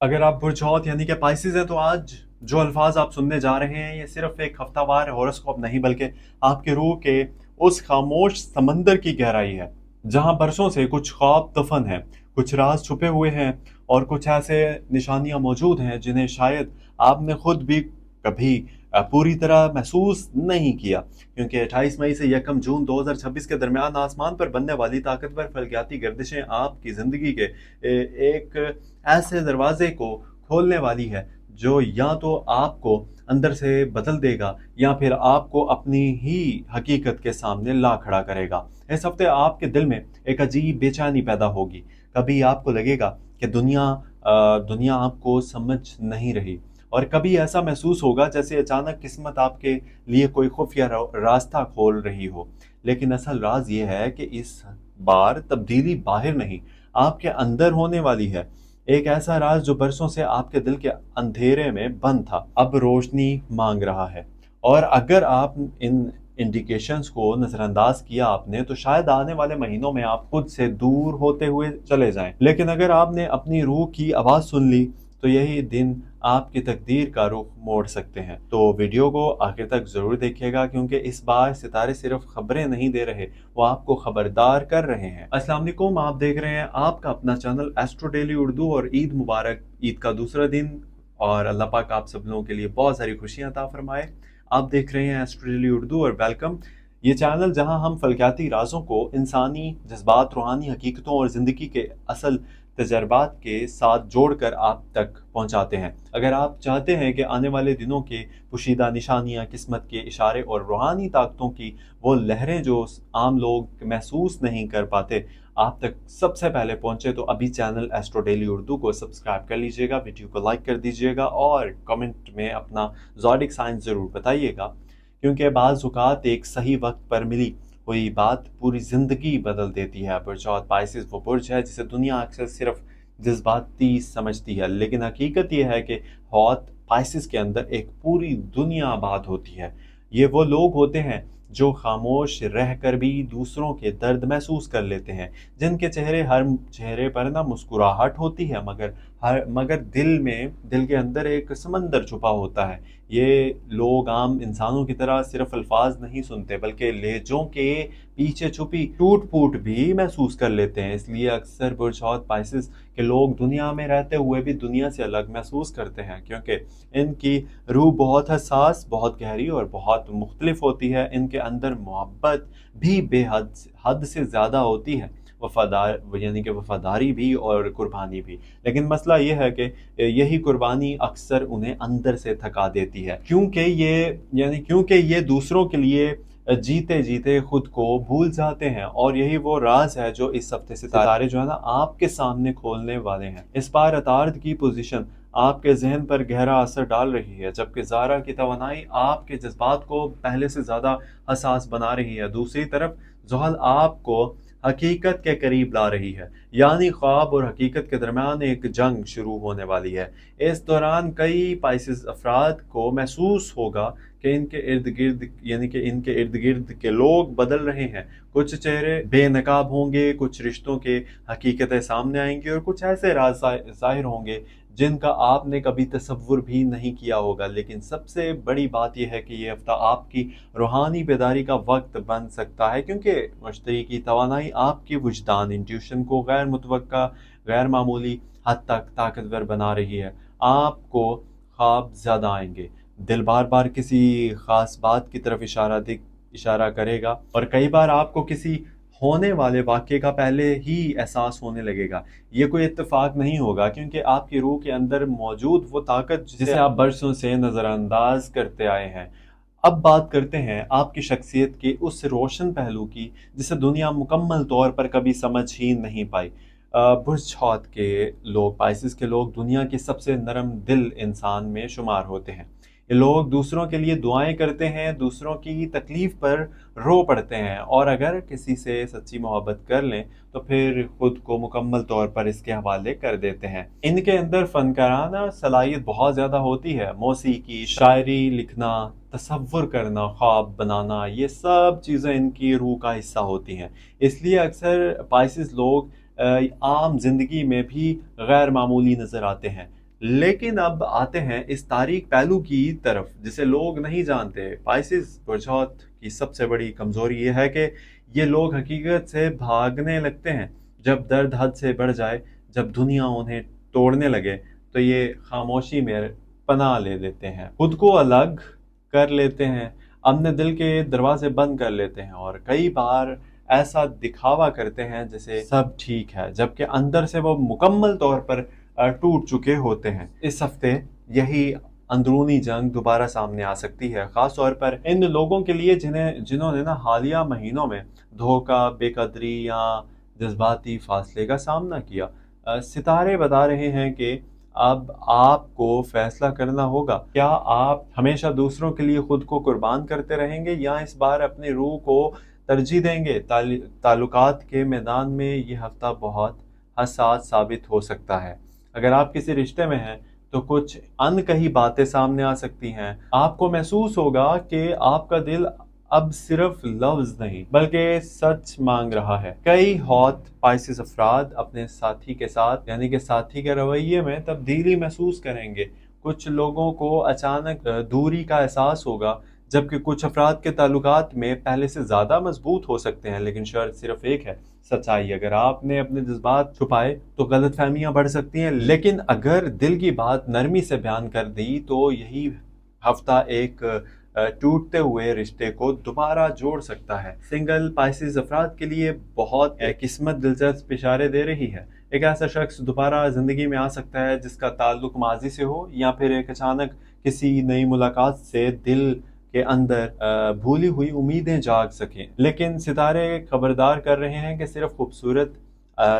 अगर आप बुर्ज यानी कि पाइसेस हैं तो आज जो अल्फाज आप सुनने जा रहे हैं ये सिर्फ एक हफ्तावार हॉरोस्कोप नहीं बल्कि आपके रूह के उस खामोश समंदर की गहराई है जहां बरसों से कुछ ख्वाब दफन हैं, कुछ राज छुपे हुए हैं और कुछ ऐसे निशानियां मौजूद हैं जिन्हें शायद आपने खुद भी कभी पूरी तरह महसूस नहीं किया, क्योंकि 28 मई से 1 जून 2026 के दरमियान आसमान पर बनने वाली ताकतवर फलकियाती गर्दिशें आपकी ज़िंदगी के एक ऐसे दरवाजे को खोलने वाली है जो या तो आपको अंदर से बदल देगा या फिर आपको अपनी ही हकीकत के सामने ला खड़ा करेगा। इस हफ्ते आपके दिल में एक अजीब बेचैनी पैदा होगी। कभी आपको लगेगा कि दुनिया आपको समझ नहीं रही, और कभी ऐसा महसूस होगा जैसे अचानक किस्मत आपके लिए कोई खुफिया रास्ता खोल रही हो। लेकिन असल राज ये है कि इस बार तब्दीली बाहर नहीं, आपके अंदर होने वाली है। एक ऐसा राज जो बरसों से आपके दिल के अंधेरे में बंद था, अब रोशनी मांग रहा है। और अगर आप इन इंडिकेशंस को नजरअंदाज किया आपने तो शायद आने वाले महीनों में आप खुद से दूर होते हुए चले जाएं। लेकिन अगर आपने अपनी रूह की आवाज सुन ली तो यही दिन आपकी तकदीर का रुख मोड़ सकते हैं। तो वीडियो को आखिर तक जरूर देखिएगा, क्योंकि इस बार सितारे सिर्फ खबरें नहीं दे रहे, वो आपको खबरदार कर रहे हैं। अस्सलाम वालेकुम, आप देख रहे हैं आपका अपना चैनल एस्ट्रो डेली उर्दू, और ईद मुबारक। ईद का दूसरा दिन, और अल्लाह पाक आप सब लोगों के लिए बहुत सारी खुशियां अता फरमाए। आप देख रहे हैं एस्ट्रो डेली उर्दू, और वेलकम। ये चैनल जहां हम फलकियाती राजों को इंसानी जज्बात, रूहानी हकीकतों और ज़िंदगी के असल तजर्बात के साथ जोड़कर आप तक पहुंचाते हैं। अगर आप चाहते हैं कि आने वाले दिनों के पोशीदा निशानियां, किस्मत के इशारे और रूहानी ताकतों की वो लहरें जो आम लोग महसूस नहीं कर पाते आप तक सबसे पहले पहुंचे, तो अभी चैनल एस्ट्रो डेली उर्दू को सब्सक्राइब कर लीजिएगा, वीडियो को लाइक कर दीजिएगा और कमेंट में अपना ज़ोडिक साइन ज़रूर बताइएगा, क्योंकि बाज़ औक़ात एक सही वक्त पर मिली हुई बात पूरी ज़िंदगी बदल देती है। बुर्ज पाइसेस वो बुर्ज है जिसे दुनिया अक्सर सिर्फ जज्बाती समझती है, लेकिन हकीकत ये है कि हौत पाइसेस के अंदर एक पूरी दुनिया आबाद होती है। ये वो लोग होते हैं जो खामोश रहकर भी दूसरों के दर्द महसूस कर लेते हैं, जिनके हर चेहरे पर ना मुस्कुराहट होती है, मगर दिल के अंदर एक समंदर छुपा होता है। ये लोग आम इंसानों की तरह सिर्फ अल्फाज नहीं सुनते, बल्कि लहजों के पीछे छुपी टूट फूट भी महसूस कर लेते हैं। इसलिए अक्सर बुर्ज पाइसेस के लोग दुनिया में रहते हुए भी दुनिया से अलग महसूस करते हैं, क्योंकि इनकी रूह बहुत हसास, बहुत गहरी और बहुत मुख्तलिफ होती है। इनके अंदर मोहब्बत भी बेहद हद से ज़्यादा होती है, यानी कि वफादारी भी और कुर्बानी भी। लेकिन मसला ये है कि यही कुर्बानी अक्सर उन्हें अंदर से थका देती है, क्योंकि ये दूसरों के लिए जीते जीते खुद को भूल जाते हैं। और यही वो राज है जो इस हफ्ते सितारे जो है ना आपके सामने खोलने वाले हैं। इस बार अतार्द की पोजीशन आपके जहन पर गहरा असर डाल रही है, जबकि ज़ारा की तवानाई आपके जज्बात को पहले से ज़्यादा हसास बना रही है। दूसरी तरफ ज़ुहल आपको हकीकत के करीब ला रही है, यानी ख्वाब और हकीकत के दरमियान एक जंग शुरू होने वाली है। इस दौरान कई पाइसेस अफराद को महसूस होगा कि इनके इर्द गिर्द के लोग बदल रहे हैं। कुछ चेहरे बेनकाब होंगे, कुछ रिश्तों के हकीकतें सामने आएंगी, और कुछ ऐसे राज जाहिर होंगे जिनका आपने कभी तसव्वुर भी नहीं किया होगा। लेकिन सबसे बड़ी बात यह है कि ये हफ्ता आपकी रूहानी बेदारी का वक्त बन सकता है, क्योंकि मुश्तरी की तवानाई आपकी वुजदान इंट्यूशन को गैर मुतवक्का, गैर मामूली हद तक ताकतवर बना रही है। आपको ख्वाब ज़्यादा आएंगे, दिल बार बार किसी खास बात की तरफ इशारा करेगा, और कई बार आपको किसी होने वाले वाक़े का पहले ही एहसास होने लगेगा। ये कोई इत्तेफाक नहीं होगा, क्योंकि आपकी रूह के अंदर मौजूद वो ताकत जिसे आप बरसों से नज़रअंदाज करते आए हैं। अब बात करते हैं आपकी शख्सियत के उस रोशन पहलू की जिसे दुनिया मुकम्मल तौर पर कभी समझ ही नहीं पाई। बुर्ज हौत के लोग, पाइसेस के लोग दुनिया के सबसे नरम दिल इंसान में शुमार होते हैं। ये लोग दूसरों के लिए दुआएं करते हैं, दूसरों की तकलीफ पर रो पड़ते हैं, और अगर किसी से सच्ची मोहब्बत कर लें तो फिर खुद को मुकम्मल तौर पर इसके हवाले कर देते हैं। इनके अंदर फनकाराना सलाहियत बहुत ज़्यादा होती है। मौसीकी, शायरी लिखना, तसव्वुर करना, ख्वाब बनाना, ये सब चीज़ें इनकी रूह का हिस्सा होती हैं। इसलिए अक्सर पाइसेस लोग आम जिंदगी में भी गैर मामूली नज़र आते हैं, लेकिन अब आते हैं इस तारीक पहलू की तरफ जिसे लोग नहीं जानते। पाइसेस बुर्जौत की सबसे बड़ी कमजोरी ये है कि ये लोग हकीकत से भागने लगते हैं। जब दर्द हद से बढ़ जाए, जब दुनिया उन्हें तोड़ने लगे, तो ये खामोशी में पनाह ले लेते हैं, खुद को अलग कर लेते हैं, अपने दिल के दरवाजे बंद कर लेते हैं और कई बार ऐसा दिखावा करते हैं जैसे सब ठीक है, जबकि अंदर से वो मुकम्मल तौर पर टूट चुके होते हैं। इस हफ्ते यही अंदरूनी जंग दोबारा सामने आ सकती है, खास तौर पर इन लोगों के लिए जिन्होंने ना हालिया महीनों में धोखा, बेकदरी या जज्बाती फासले का सामना किया। सितारे बता रहे हैं कि अब आपको फैसला करना होगा, क्या आप हमेशा दूसरों के लिए खुद को कुर्बान करते रहेंगे या इस बार अपनी रूह को तरजीह देंगे। ताल्लुकात के मैदान में ये हफ्ता बहुत हसास साबित हो सकता है। अगर आप किसी रिश्ते में हैं तो कुछ अनकही बातें सामने आ सकती हैं। आपको महसूस होगा कि आपका दिल अब सिर्फ लफ्ज नहीं बल्कि सच मांग रहा है। कई हॉट पाइसेस अफराद अपने साथी के साथ यानी कि साथी के रवैये में तब्दीली महसूस करेंगे। कुछ लोगों को अचानक दूरी का एहसास होगा, जबकि कुछ अफराद के ताल्लुकात में पहले से ज़्यादा मजबूत हो सकते हैं। लेकिन शर्त सिर्फ एक है, सच्चाई। अगर आपने अपने जज्बात छुपाए तो गलत फहमियाँ बढ़ सकती हैं, लेकिन अगर दिल की बात नरमी से बयान कर दी तो यही हफ्ता एक टूटते हुए रिश्ते को दोबारा जोड़ सकता है। सिंगल पाइसेस अफराद के लिए बहुत किस्मत दिलचस्प इशारे दे रही है। एक ऐसा शख्स दोबारा जिंदगी में आ सकता है जिसका ताल्लुक माजी से हो, या फिर एक अचानक किसी नई मुलाकात से दिल के अंदर भूली हुई उम्मीदें जाग सकें। लेकिन सितारे खबरदार कर रहे हैं कि सिर्फ खूबसूरत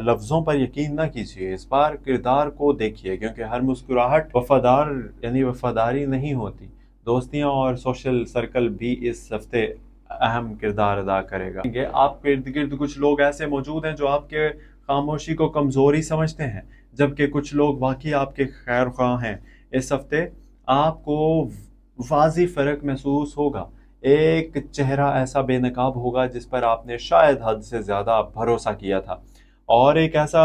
लफ्ज़ों पर यकीन ना कीजिए, इस बार किरदार को देखिए, क्योंकि हर मुस्कुराहट वफादारी नहीं होती। दोस्तियां और सोशल सर्कल भी इस हफ्ते अहम किरदार अदा करेगा। आपके इर्द गिर्द कुछ लोग ऐसे मौजूद हैं जो आपके खामोशी को कमजोरी समझते हैं, जबकि कुछ लोग वाकई आपके खैर ख्वाह हैं। इस हफ्ते आपको वाज़ी फ़र्क महसूस होगा। एक चेहरा ऐसा बेनकाब होगा जिस पर आपने शायद हद से ज़्यादा भरोसा किया था, और एक ऐसा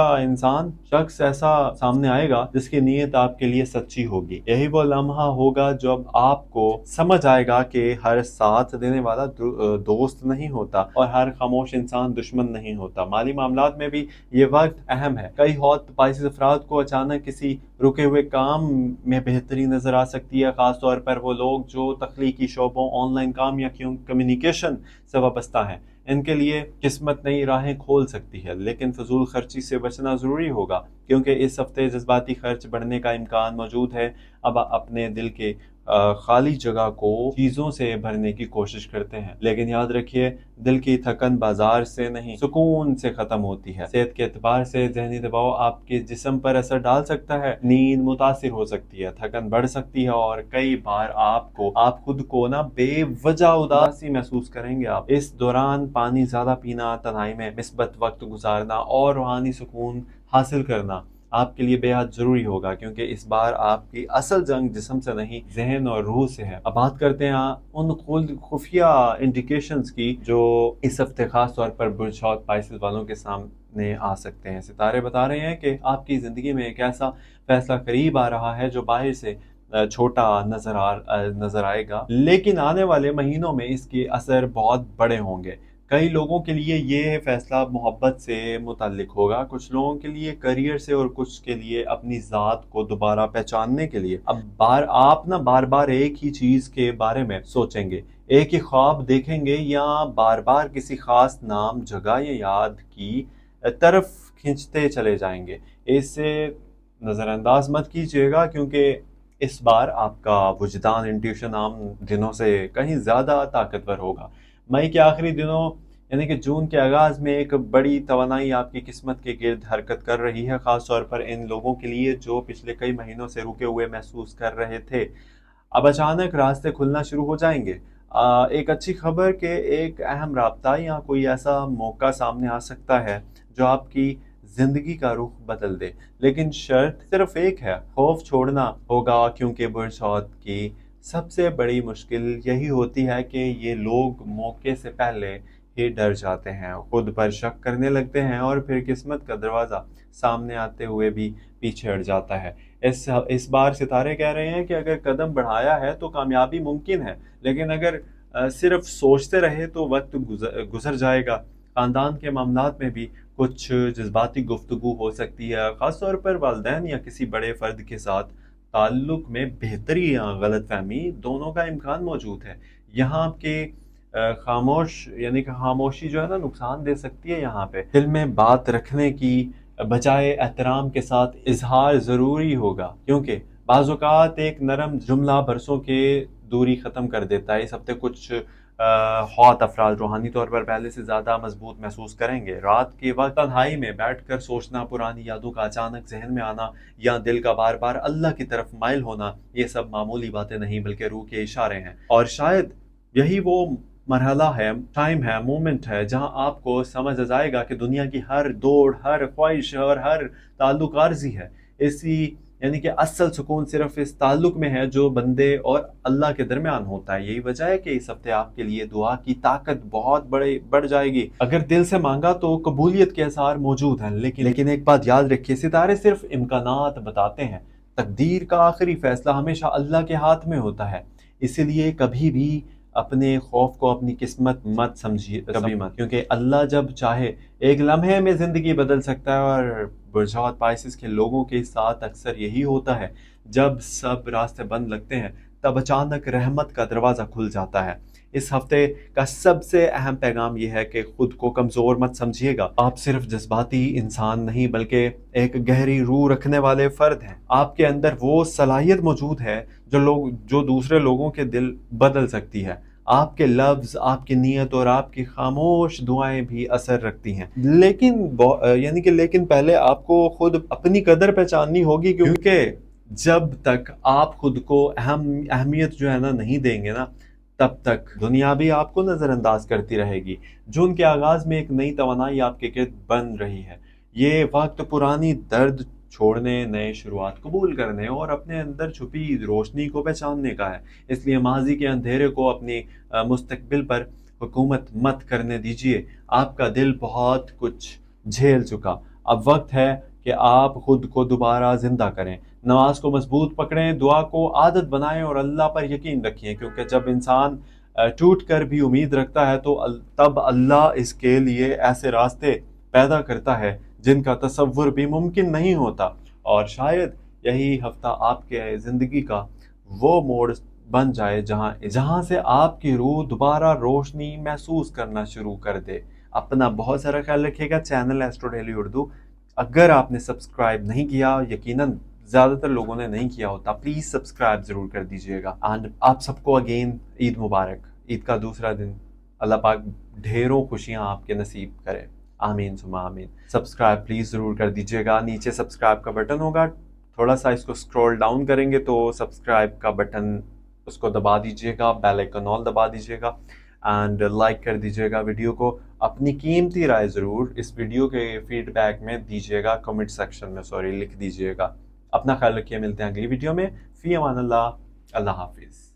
शख्स ऐसा सामने आएगा जिसकी नीयत आपके लिए सच्ची होगी। यही वो लम्हा होगा जब आपको समझ आएगा कि हर साथ देने वाला दोस्त नहीं होता और हर खामोश इंसान दुश्मन नहीं होता। माली मामलात में भी ये वक्त अहम है। कई हॉट पाइसेस अफराद को अचानक किसी रुके हुए काम में बेहतरी नजर आ सकती है, खास तौर पर वो लोग जो तख्लीकी शोबों, ऑनलाइन काम या कम्युनिकेशन से वाबस्ता हैं। इनके लिए किस्मत नई राहें खोल सकती है, लेकिन फजूल खर्ची से बचना ज़रूरी होगा, क्योंकि इस हफ्ते जज्बाती खर्च बढ़ने का इम्कान मौजूद है। अब अपने दिल के खाली जगह को चीज़ों से भरने की कोशिश करते हैं, लेकिन याद रखिए, दिल की थकन बाजार से नहीं, सुकून से ख़त्म होती है। सेहत के एतबार से जहनी दबाव आपके जिस्म पर असर डाल सकता है, नींद मुतासिर हो सकती है, थकन बढ़ सकती है और कई बार आप खुद को ना बेवजह उदासी महसूस करेंगे। आप इस दौरान पानी ज़्यादा पीना, तन्हाई में मिस्बत वक्त गुजारना और रूहानी सुकून हासिल करना आपके लिए बेहद जरूरी होगा, क्योंकि इस बार आपकी असल जंग जिस्म से नहीं, जहन और रूह से है। अब बात करते हैं उन खुफिया इंडिकेशंस की जो इस हफ्ते खास तौर पर बुर्ज पाइसेस वालों के सामने आ सकते हैं। सितारे बता रहे हैं कि आपकी जिंदगी में एक ऐसा फैसला करीब आ रहा है जो बाहर से छोटा नजर आएगा, लेकिन आने वाले महीनों में इसके असर बहुत बड़े होंगे। कई लोगों के लिए ये फैसला मोहब्बत से मुताल्लिक होगा, कुछ लोगों के लिए करियर से और कुछ के लिए अपनी ज़ात को दोबारा पहचानने के लिए। अब आप ना बार बार एक ही चीज़ के बारे में सोचेंगे, एक ही ख्वाब देखेंगे या बार बार किसी खास नाम, जगह या याद की तरफ खींचते चले जाएंगे। इसे नज़रअंदाज मत कीजिएगा, क्योंकि इस बार आपका वुजदान, इंट्यूशन आम दिनों से कहीं ज़्यादा ताकतवर होगा। मई के आखिरी दिनों यानी कि जून के आगाज में एक बड़ी तवानाई आपकी किस्मत के गिर्द हरकत कर रही है, खास तौर पर इन लोगों के लिए जो पिछले कई महीनों से रुके हुए महसूस कर रहे थे। अब अचानक रास्ते खुलना शुरू हो जाएंगे। एक अच्छी खबर के एक अहम राब्ता या कोई ऐसा मौका सामने आ सकता है जो आपकी जिंदगी का रुख बदल दे, लेकिन शर्त सिर्फ एक है, खौफ छोड़ना होगा, क्योंकि बुर्सौत की सबसे बड़ी मुश्किल यही होती है कि ये लोग मौके से पहले ही डर जाते हैं, खुद पर शक करने लगते हैं और फिर किस्मत का दरवाज़ा सामने आते हुए भी पीछे हट जाता है। اس بار ستارے کہہ رہے ہیں کہ اگر قدم بڑھایا ہے تو کامیابی ممکن ہے، لیکن اگر صرف سوچتے رہے تو وقت گزر جائے گا۔ خاندان کے معاملات میں بھی کچھ جذباتی گفتگو ہو سکتی ہے، خاص طور پر والدین یا کسی بڑے فرد کے ساتھ تعلق میں بہتری یا غلط فہمی دونوں کا امکان موجود ہے۔ یہاں آپ کے یعنی کہ خاموشی جو ہے نا نقصان دے سکتی ہے۔ یہاں پہ دل میں بات رکھنے کی بجائے احترام کے ساتھ اظہار ضروری ہوگا، کیونکہ بعض اوقات ایک نرم جملہ برسوں کے دوری ختم کر دیتا ہے۔ اس ہفتے کچھ خوات افراد روحانی طور پر پہلے سے زیادہ مضبوط محسوس کریں گے۔ رات کے وقت تنہائی میں بیٹھ کر سوچنا، پرانی یادوں کا اچانک ذہن میں آنا یا دل کا بار بار اللہ کی طرف مائل ہونا، یہ سب معمولی باتیں نہیں بلکہ روح کے اشارے ہیں۔ اور شاید یہی وہ مرحلہ ہے، ٹائم ہے، مومنٹ ہے، جہاں آپ کو سمجھ جائے گا کہ دنیا کی ہر دوڑ، ہر خواہش اور ہر تعلق عارضی ہے۔ یعنی کہ اصل سکون صرف اس تعلق میں ہے جو بندے اور اللہ کے درمیان ہوتا ہے۔ یہی وجہ ہے کہ اس ہفتے آپ کے لیے دعا کی طاقت بہت بڑھ جائے گی۔ اگر دل سے مانگا تو قبولیت کے آثار موجود ہیں، لیکن ایک بات یاد رکھیے، ستارے صرف امکانات بتاتے ہیں، تقدیر کا آخری فیصلہ ہمیشہ اللہ کے ہاتھ میں ہوتا ہے۔ اسی لیے کبھی بھی اپنے خوف کو اپنی قسمت مت سمجھیے، کبھی مت، کیونکہ اللہ جب چاہے ایک لمحے میں زندگی بدل سکتا ہے۔ اور برجات پائسس کے لوگوں کے ساتھ اکثر یہی ہوتا ہے، جب سب راستے بند لگتے ہیں تب اچانک رحمت کا دروازہ کھل جاتا ہے۔ اس ہفتے کا سب سے اہم پیغام یہ ہے کہ خود کو کمزور مت سمجھیے گا۔ آپ صرف جذباتی انسان نہیں بلکہ ایک گہری روح رکھنے والے فرد ہیں۔ آپ کے اندر وہ صلاحیت موجود ہے جو دوسرے لوگوں کے دل بدل سکتی ہے۔ آپ کے لفظ، آپ کی نیت اور آپ کی خاموش دعائیں بھی اثر رکھتی ہیں، لیکن پہلے آپ کو خود اپنی قدر پہچاننی ہوگی، کیونکہ جب تک آپ خود کو اہمیت جو ہے نا نہیں دیں گے نا، تب تک دنیا بھی آپ کو نظر انداز کرتی رہے گی۔ جون کے آغاز میں ایک نئی توانائی آپ کے گرد بن رہی ہے۔ یہ وقت پرانی درد چھوڑنے، نئے شروعات قبول کرنے اور اپنے اندر چھپی روشنی کو پہچاننے کا ہے۔ اس لیے ماضی کے اندھیرے کو اپنی مستقبل پر حکومت مت کرنے دیجیے۔ آپ کا دل بہت کچھ جھیل چکا، اب وقت ہے کہ آپ خود کو دوبارہ زندہ کریں۔ نماز کو مضبوط پکڑیں، دعا کو عادت بنائیں اور اللہ پر یقین رکھیں، کیونکہ جب انسان ٹوٹ کر بھی امید رکھتا ہے تو تب اللہ اس کے لیے ایسے راستے پیدا کرتا ہے جن کا تصور بھی ممکن نہیں ہوتا۔ اور شاید یہی ہفتہ آپ کے زندگی کا وہ موڑ بن جائے جہاں سے آپ کی روح دوبارہ روشنی محسوس کرنا شروع کر دے۔ اپنا بہت سارا خیال رکھیے گا۔ چینل ایسٹرو ڈیلی اردو اگر آپ نے سبسکرائب نہیں کیا، یقیناً زیادہ تر لوگوں نے نہیں کیا ہوتا، پلیز سبسکرائب ضرور کر دیجیے گا۔ اینڈ آپ سب کو اگین عید مبارک، عید کا دوسرا دن، اللہ پاک ڈھیروں خوشیاں آپ کے نصیب کرے، آمین ثم آمین۔ سبسکرائب پلیز ضرور کر دیجیے گا، نیچے سبسکرائب کا بٹن ہوگا، تھوڑا سا اس کو سکرول ڈاؤن کریں گے تو سبسکرائب کا بٹن اس کو دبا دیجیے گا، بیل آئیکن آل دبا دیجیے گا، اینڈ لائک کر دیجیے گا ویڈیو کو۔ اپنی قیمتی رائے ضرور اس ویڈیو کے فیڈ بیک میں دیجیے گا، کمنٹ سیکشن میں لکھ دیجیے گا۔ اپنا خیال رکھیے، ملتے ہیں اگلی ویڈیو میں۔ فی امان اللہ، اللہ حافظ۔